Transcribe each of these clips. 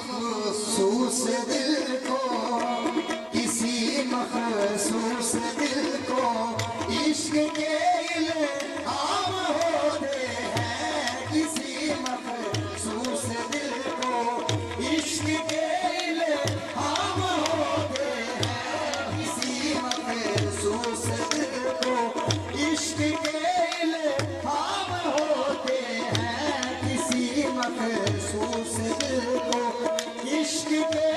मखसूस दिल को, किसी मखसूस दिल को इश्क के इल्हाम होते हैं। किसी मखसूस दिल को इश्क के इल्हाम होते हैं। किसी मखसूस दिल को इश्क के इल्हाम होते हैं। किसी मखसूस दिल को इश्क के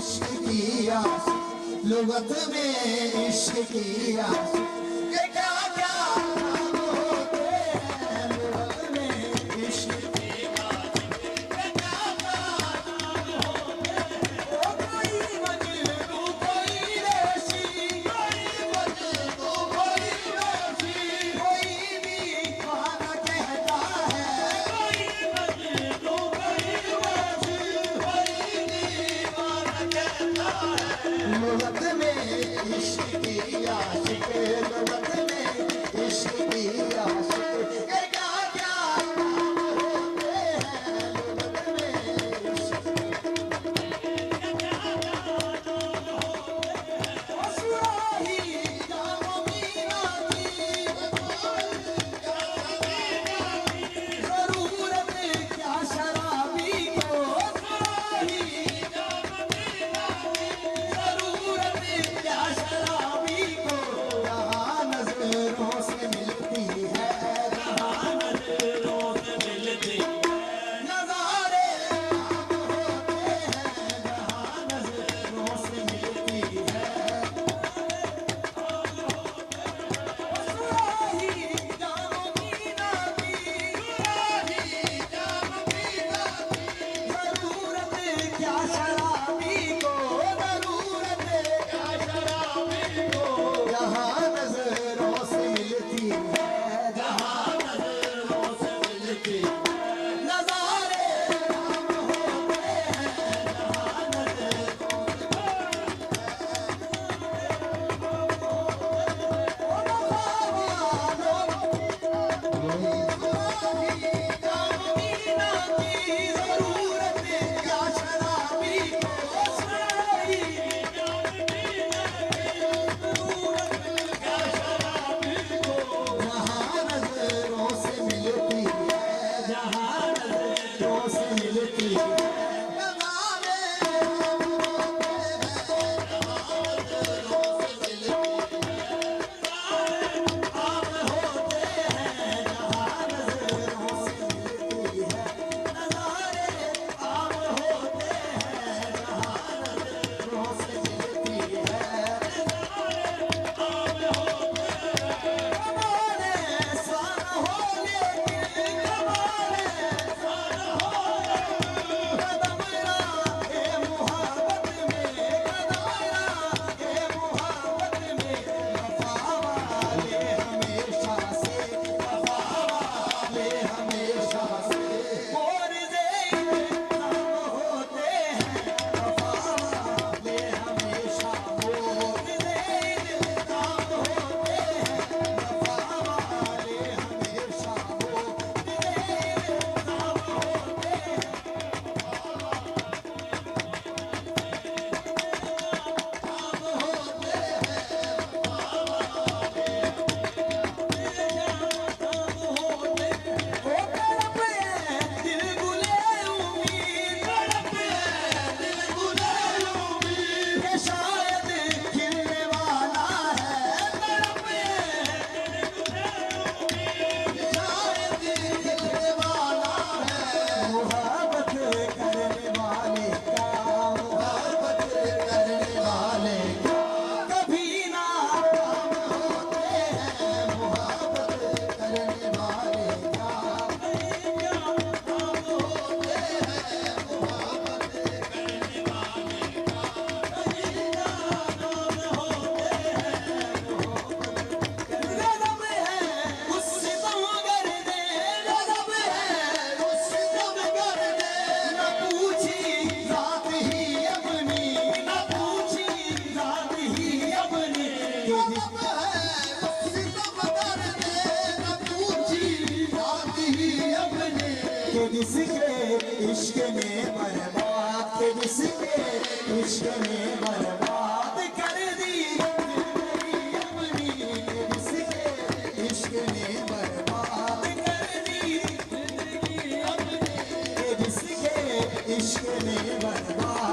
इश्क की आस, लुगत में इश्क की आस, ये क्या क्या नाम होते हैं लुगत में इश्क की आस, ये क्या क्या नाम होते हैं। ओ कोई मजनू कोई रेशी, कोई मजनू कोई रेशी, कोई दीवाना कहता है, कोई मजनू कोई रेशी, कोई दीवाना कहता है। लुगत में इश्क की आशिक, लुगत में इश्क की आशिक, ये क्या क्या नाम होते हैं लुगत में इश्क की। ओ सुराही जामो मीना की, जरूरत क्या शराबी को, सुराही जामो मीना की, जरूरत क्या शराबी को। जहाँ नजरों से मिलती है, जहाँ नजरों से मिलती है, नजारे आम होते हैं, जहाँ नजरों से मिलती है। सुराही जामो मीना की, सुराही जामो मीना की, जरूरत क्या शराबी को, जरूरत क्या शराबी को। जहाँ नजरों से मिलती है, जहाँ नजरों से मिलती है, नजारे आम होते हैं, जहाँ नजरों जिसके इश्क में बर्बाद, के जिसके इश्क में बर्बाद कर दी जिंदगी अपनी, के जिसके इश्क में बर्बाद कर दी जिंदगी अपनी, के जिसके इश्क में बर्बाद